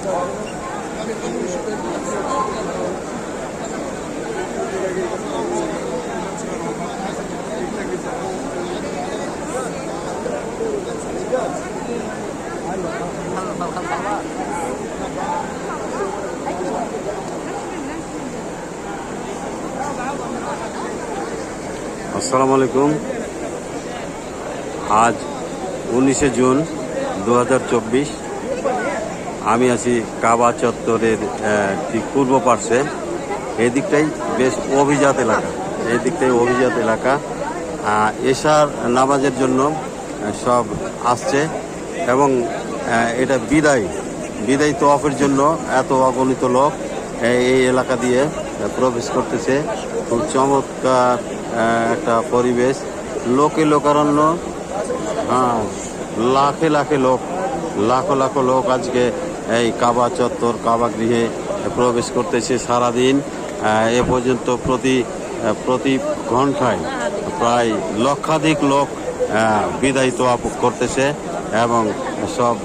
আসসালামু আলাইকুম। আজ 19শে জুন 2024। আমি আছি কাবা চত্বরের ঠিক পূর্ব পার্শ্বে। এদিকটাই বেশ অভিজাত এলাকা। এশার নামাজের জন্য সব আসছে এবং এটা বিদায় তওয়াফের জন্য এত অগণিত লোক এই এলাকা দিয়ে প্রবেশ করতেছে। খুব চমৎকার একটা পরিবেশ, লোকারণ্য। লাখো লাখো লোক আজকে এই কাবা চত্বর, কাবা গৃহে প্রবেশ করতেছে। সারাদিন এ পর্যন্ত প্রতি ঘন্টায় প্রায় লক্ষাধিক লোক বিদায় তওয়াফ করতেছে এবং সব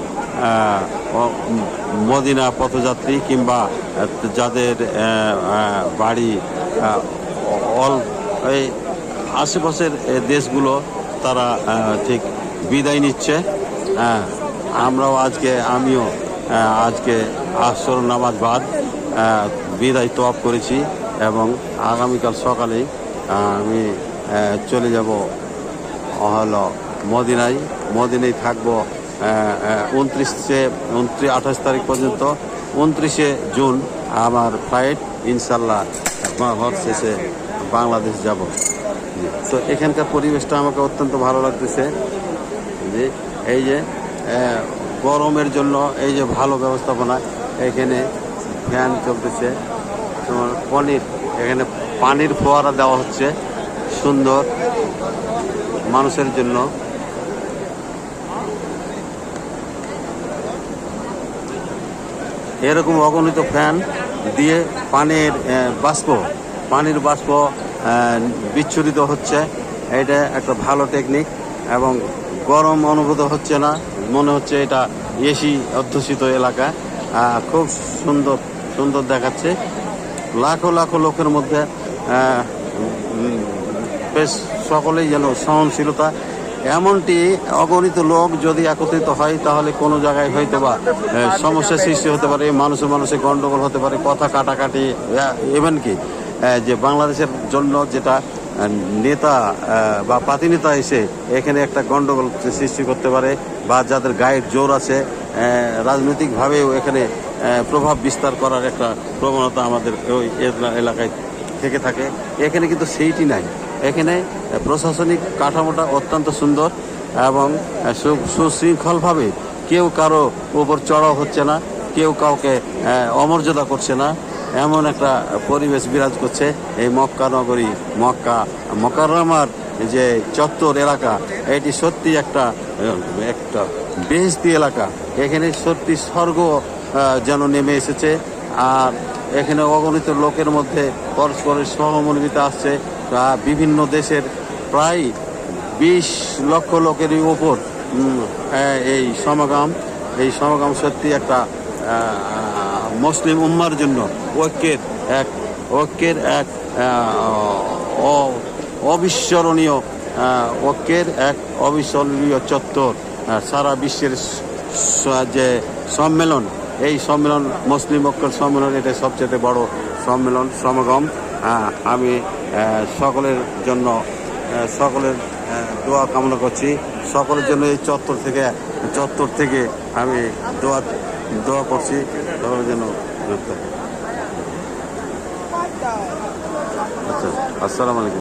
মদিনা পথযাত্রী কিংবা যাদের বাড়ি এই আশেপাশের দেশগুলো, তারা ঠিক বিদায় নিচ্ছে। আমিও আজকে আসর নামাজ বাদ বিদায় তওয়াফ করেছি এবং আগামীকাল সকালেই আমি চলে যাব হলো মদিনায় থাকবো 28 তারিখ পর্যন্ত। 29শে জুন আমার ফ্লাইট, ইনশাল্লাহ হজ শেষে বাংলাদেশ যাব। তো এখানকার পরিবেশটা আমাকে অত্যন্ত ভালো লাগতেছে। যে এই যে গরমের জন্য এই যে ভালো ব্যবস্থাপনা, এখানে ফ্যান চলতেছে, তোমার এখানে পানির ফোয়ারা দেওয়া হচ্ছে সুন্দর মানুষের জন্য। এরকম অগণিত ফ্যান দিয়ে পানির বাষ্প বিচ্ছুরিত হচ্ছে। এটা একটা ভালো টেকনিক এবং গরম অনুভূত হচ্ছে না, মনে হচ্ছে এটা এসি অধ্যুষিত এলাকা। খুব সুন্দর দেখাচ্ছে। লাখো লাখো লোকের মধ্যে বেশ সকলেই যেন সহনশীলতা। এমনটি অগণিত লোক যদি একত্রিত হয় তাহলে কোনো জায়গায় হয়তো বা সমস্যার সৃষ্টি হতে পারে, মানুষে গন্ডগোল হতে পারে, কথা কাটাকাটি। এমনকি যে বাংলাদেশের জন্য যেটা নেতা বা পাতিনেতা এসে এখানে একটা গন্ডগোল সৃষ্টি করতে পারে, বা যাদের গায়ের জোর আছে রাজনৈতিকভাবেও এখানে প্রভাব বিস্তার করার একটা প্রবণতা আমাদের ওই এলাকায় থেকে থাকে। এখানে কিন্তু সেইটি নাই। এখানে প্রশাসনিক কাঠামোটা অত্যন্ত সুন্দর এবং সুশৃঙ্খলভাবে কেউ কারো উপর চড়াও হচ্ছে না, কেউ কাউকে অমর্যাদা করছে না, এমন একটা পরিবেশ বিরাজ করছে এই মক্কা নগরী। মক্কা মুকাররমার যে চত্বর এলাকা, এটি সত্যি একটা বেহেশতি এলাকা। এখানে সত্যি স্বর্গ যেন নেমে এসেছে। আর এখানে অগণিত লোকের মধ্যে পরস্পরের সহমর্মিতা আসছে। বিভিন্ন দেশের প্রায় 20 লক্ষ লোকেরই ওপর এই সমাগম সত্যি একটা মুসলিম উম্মার জন্য ঐক্যের এক অবিস্মরণীয় চত্বর। সারা বিশ্বের যে সম্মেলন, এই সম্মেলন মুসলিম ঐক্যের সম্মেলন, এটা সবচেয়ে বড় সমাগম। আমি সকলের দোয়া কামনা করছি। সকলের জন্য এই চত্বর থেকে আমি দোয়া করছি সকলের জন্য। আচ্ছা, আসসালামু আলাইকুম।